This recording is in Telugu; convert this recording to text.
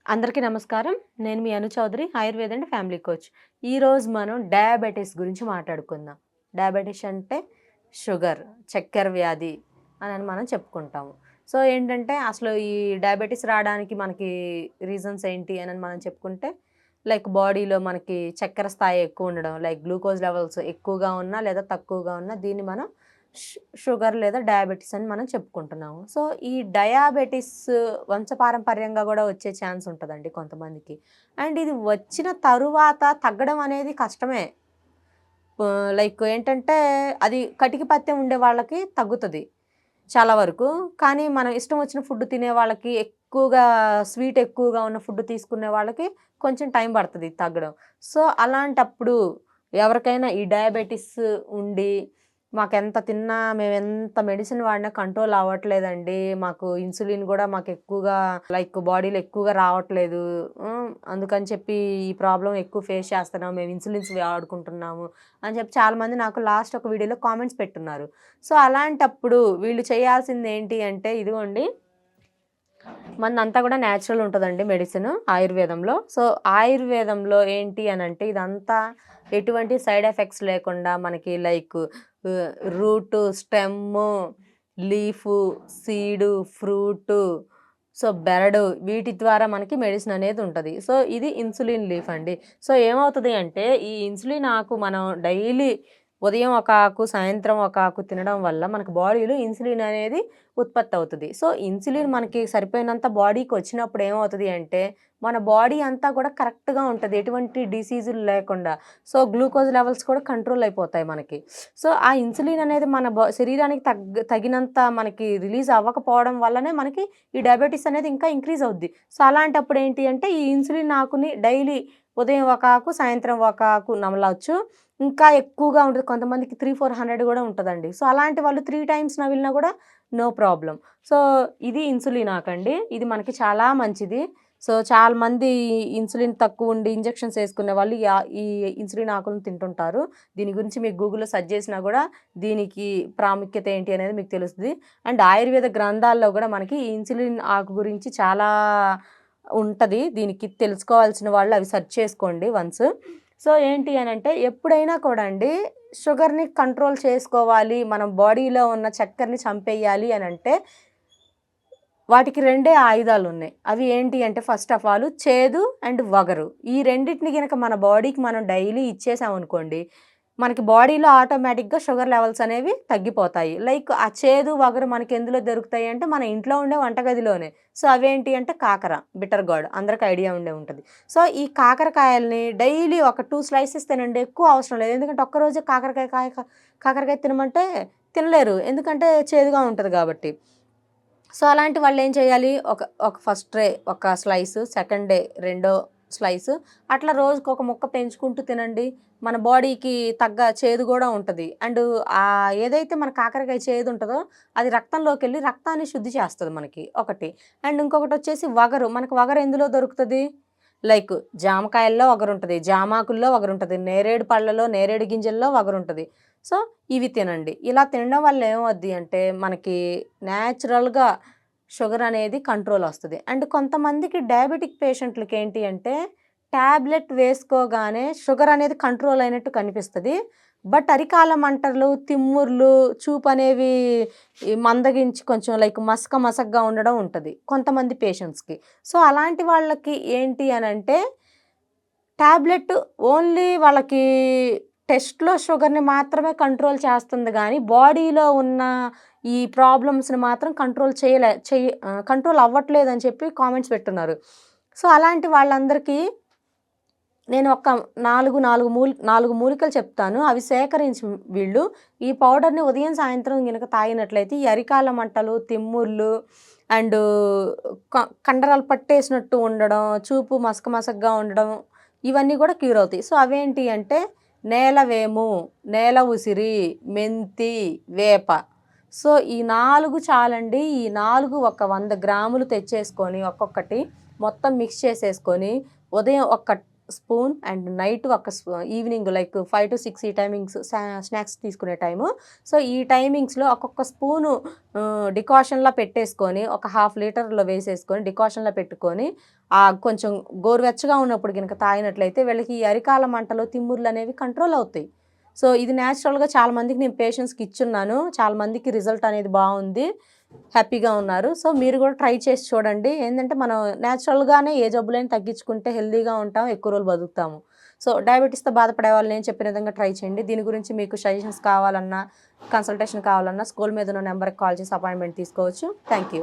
అందరికీ నమస్కారం. నేను మీ Anu Chowdary, Ayurveda and family coach. ఈరోజు మనం డయాబెటిస్ గురించి మాట్లాడుకుందాం. డయాబెటిస్ అంటే షుగర్, చక్కెర వ్యాధి అని మనం చెప్పుకుంటాము. సో, ఏంటంటే అసలు ఈ డయాబెటిస్ రావడానికి మనకి రీజన్స్ ఏంటి అని మనం చెప్పుకుంటే, లైక్ బాడీలో మనకి చక్కెర స్థాయి ఎక్కువ ఉండడం, లైక్ గ్లూకోజ్ లెవెల్స్ ఎక్కువగా ఉన్నా లేదా తక్కువగా ఉన్నా దీన్ని మనం షుగర్ లేదా డయాబెటిస్ అని మనం చెప్పుకుంటున్నాము. సో, ఈ డయాబెటిస్ వంశపారంపర్యంగా గూడా వచ్చే ఛాన్స్ ఉంటదండి కొంతమందికి. అండ్ ఇది వచ్చిన తరువాత తగ్గడం అనేది కష్టమే. లైక్ ఏంటంటే అది కటికి పత్యం ఉండే వాళ్ళకి తగ్గుతది చాలా వరకు. కానీ మనం ఇష్టం వచ్చిన ఫుడ్ తినే వాళ్ళకి, ఎక్కువగా స్వీట్ ఎక్కువగా ఉన్న ఫుడ్ తీసుకునే వాళ్ళకి కొంచెం టైం పడతది తగ్గడం. సో, అలాంటప్పుడు ఎవరికైనా ఈ డయాబెటిస్ ఉండి మాకెంత తిన్నా, మేమెంత మెడిసిన్ వాడినా కంట్రోల్ అవ్వట్లేదండి. మాకు ఇన్సులిన్ గూడా మాకెక్కువగా లైక్ బాడీలో ఎక్కువగా రావట్లేదు. అందుకని చెప్పి ఈ ప్రాబ్లమ్ ఎక్కువ ఫేస్ చేస్తున్నాం. మేము ఇన్సులిన్స్ వాడుకుంటున్నాము అని చెప్పి చాలామంది నాకు లాస్ట్ ఒక వీడియోలో కామెంట్స్ పెట్టున్నారు. సో, అలాంటప్పుడు వీళ్ళు చేయాల్సిందేంటి అంటే ఇదిగోండి మనదంతా గూడా న్యాచురల్ ఉంటదండి మెడిసిను ఆయుర్వేదంలో. సో, ఆయుర్వేదంలో ఏంటి అనంటే ఇదంతా ఎటువంటి సైడ్ ఎఫెక్ట్స్ లేకుండా మనకి like root, stem, leaf, seed, fruit, so, బెరడు వీటి ద్వారా మనకి మెడిసిన్ అనేది ఉంటది. సో, ఇది ఇన్సులిన్ లీఫ్ అండి. సో, ఏమవుతది అంటే ఈ ఇన్సులిన్ ఆకు మనం డైలీ ఉదయం ఒక ఆకు, సాయంత్రం ఒక ఆకు తినడం వల్ల మనకు బాడీలో ఇన్సులిన్ అనేది ఉత్పత్తి అవుతది. సో, ఇన్సులిన్ మనకి సరిపోయినంత బాడీకొచ్చినప్పుడు ఏమవుతది అంటే, మన బాడీ అంతా కూడా కరెక్ట్‌గా ఉంటది. ఎటువంటి డిసీజులు లేకుండా. సో, గ్లూకోజ్ లెవెల్స్ కూడా కంట్రోల్ అయిపోతాయి మనకి. సో, ఆ ఇన్సులిన్ అనేది మన శరీరానికి తగినంత మనకి రిలీజ్ అవ్వకపోవడం వల్లనే మనకి ఈ డయాబెటిస్ అనేది ఇంకా ఇంక్రీజ్ అవుద్ది. సో, అలాంటప్పుడు ఏంటి అంటే, ఈ ఇన్సులిన్ ఆకుని డైలీ ఉదయం ఒక ఆకు, సాయంత్రం ఒక ఆకు నమలొచ్చు. ఇంకా ఎక్కువగా ఉంటది. కొంతమందికి 400 గూడా ఉంటదండి. సో, అలాంటి వాళ్ళు 3 టైమ్స్ నమిలినా గూడా నో ప్రాబ్లమ్. సో, ఇది ఇన్సులిన్ ఆకండి. ఇది మనకి చాలా మంచిది. సో, చాలామంది ఇన్సులిన్ తక్కువుండి ఇంజెక్షన్స్ యేసుకునే వాళ్ళు ఈ ఇన్సులిన్ ఆకులను తింటుంటారు. దీని గురించి మీకు గూగుల్‌లో సెర్చ్ చేసినా గూడా దీనికి ప్రాముఖ్యత ఏంటి అనేది మీకు తెలుస్తది. అండ్ ఆయుర్వేద గ్రంథాల్లో గూడా మనకి ఈ ఇన్సులిన్ ఆకు గురించి చాలా ఉంటది. దీనికి తెలుసుకోవాల్సిన వాళ్ళు అవి సెర్చ్ చేసుకోండి వన్స్. సో, ఏంటి అనంటే ఎప్పుడైనా కూడా అండి షుగర్‌ని కంట్రోల్ చేసుకోవాలి, మనం బాడీలో ఉన్న చక్కెరని చంపేయాలి అనంటే వాటికి రెండే ఆయుధాలున్నాయి. అవి ఏంటి అంటే ఫస్ట్ ఆఫ్ ఆల్ చేదు అండ్ వగరు. ఈ రెండిటిని గనక మన బాడీకి మనం డైలీ ఇచ్చేసామనుకోండి, మనకి బాడీలో ఆటోమేటిక్‌గా షుగర్ లెవెల్స్ అనేవి తగ్గిపోతాయి. లైక్ ఆ చేదు, వగరు మనకెందులో దొరుకుతాయి అంటే మన ఇంట్లో ఉండే వంటగదిలోనే. సో, అవేంటి అంటే కాకర, బిటర్ గార్డ్ అందరికి ఐడియా ఉండే ఉంటది. సో, ఈ కాకరకాయల్ని డైలీ ఒక 2 స్లైసెస్ తినండి. ఎక్కువ అవసరం లేదు. ఎందుకంటే ఒక్కరోజే కాకరకాయ తినమంటే తినలేరు. ఎందుకంటే చేదుగా ఉంటది గాబట్టి. సో, అలాంటి వాళ్ళేం చేయాలి? ఒక ఒక ఫస్ట్ డే ఒక స్లైసు, సెకండ్ డే రెండో స్లైసు, అట్లా రోజుకొక ముక్క పెంచుకుంటూ తినండి. మన బాడీకి తగ్గ చేదు గూడా ఉంటది. అండ్ ఏదైతే మన కాకరకాయ చేదుంటదో అది రక్తంలోకెళ్ళి రక్తాన్ని శుద్ధి చేస్తది మనకి ఒకటి. అండ్ ఇంకొకటొచ్చేసి వగరు. మనకు వగరు ఎందులో దొరుకుతది? లైక్ జామకాయల్లో వగరుంటది, జామాకుల్లో వగరుంటది, నేరేడు పళ్ళలో, నేరేడు గింజల్లో వగరుంటది. సో, ఇవి తినండి. ఇలా తినడం వల్ల ఏమవుద్ది అంటే, మనకి న్యాచురల్‌గా షుగర్ అనేది కంట్రోల్ ఒస్తది. అండ్ కొంతమందికి డయాబెటిక్ పేషెంట్‌లకేంటి అంటే, టాబ్లెట్ వేసుకోగానే షుగర్ అనేది కంట్రోల్ అయినట్టు కనిపిస్తది. బట్ అరికాల మంటలు, తిమ్ముర్లు, చూపనేవి మందగించి కొంచెం లైక్ మసకగా ఉండడం ఉంటది కొంతమంది పేషెంట్స్‌కి. సో, అలాంటి వాళ్ళకి ఏంటి అనంటే టాబ్లెట్ ఓన్లీ వాళ్ళకి టెస్ట్‌లో షుగర్‌ని మాత్రమే కంట్రోల్ చేస్తుంది గానీ, బాడీలో ఉన్న ఈ ప్రాబ్లమ్స్‌ని మాత్రం కంట్రోల్ అవ్వట్లేదని చెప్పి కామెంట్స్ పెట్టున్నారు. సో, అలాంటి వాళ్ళందరికీ నేను ఒక 4 మూలికలు చెప్తాను. అవి సేకరించి వీళ్ళు ఈ పౌడర్‌ని ఉదయం, సాయంత్రం గనక తాగినట్లయితే ఈ అరికాల మంటలు, తిమ్ముర్లు అండ్ క కండరాలు పట్టేసినట్టు ఉండడం, చూపు మసకగా ఉండడం ఇవన్నీ గూడా క్యూర్ అవుతాయి. సో, అవేంటి అంటే నేలవేము, నేల ఉసిరి, మెంతి, వేప. సో, ఈ 4 చాలండి. ఈ 4 ఒక 100 గ్రాములు తెచ్చేసుకొని ఒక్కొక్కటి మొత్తం మిక్స్ చేసేసుకొని ఉదయం ఒక స్పూన్ అండ్ నైట్ ఒక ఈవినింగ్ లైక్ 5 to 6 ఈ టైమింగ్స్ స్నాక్స్ తీసుకునే టైము. సో ఈ టైమింగ్స్లో ఒక్కొక్క స్పూను డికాషన్లా పెట్టేసుకొని ఒక 1/2 లీటర్లో వేసేసుకొని డికాషన్లో పెట్టుకొని కొంచెం గోరువెచ్చగా ఉన్నప్పుడు కనుక తాగినట్లయితే వీళ్ళకి ఈ అరికాల మంటలు తిమ్ముర్లు అనేవి కంట్రోల్ అవుతాయి. సో ఇది న్యాచురల్గా చాలామందికి నేను పేషెంట్స్కి ఇచ్చున్నాను. చాలామందికి రిజల్ట్ అనేది బాగుంది, హ్యాపీగా ఉన్నారు. సో మీరు కూడా ట్రై చేసి చూడండి. ఏంటంటే మనం న్యాచురల్గానే ఏ జబ్బులైనా తగ్గించుకుంటే హెల్తీగా ఉంటాం, ఎక్కువ రోజులు బతుకుతాము. సో డయాబెటీస్తో బాధపడే వాళ్ళు నేను చెప్పిన విధంగా ట్రై చేయండి. దీని గురించి మీకు సజెషన్స్ కావాలన్నా, కన్సల్టేషన్ కావాలన్నా స్క్రోల్ మీద ఉన్న నెంబర్కి కాల్ చేసి అపాయింట్మెంట్ తీసుకోవచ్చు. Thank you.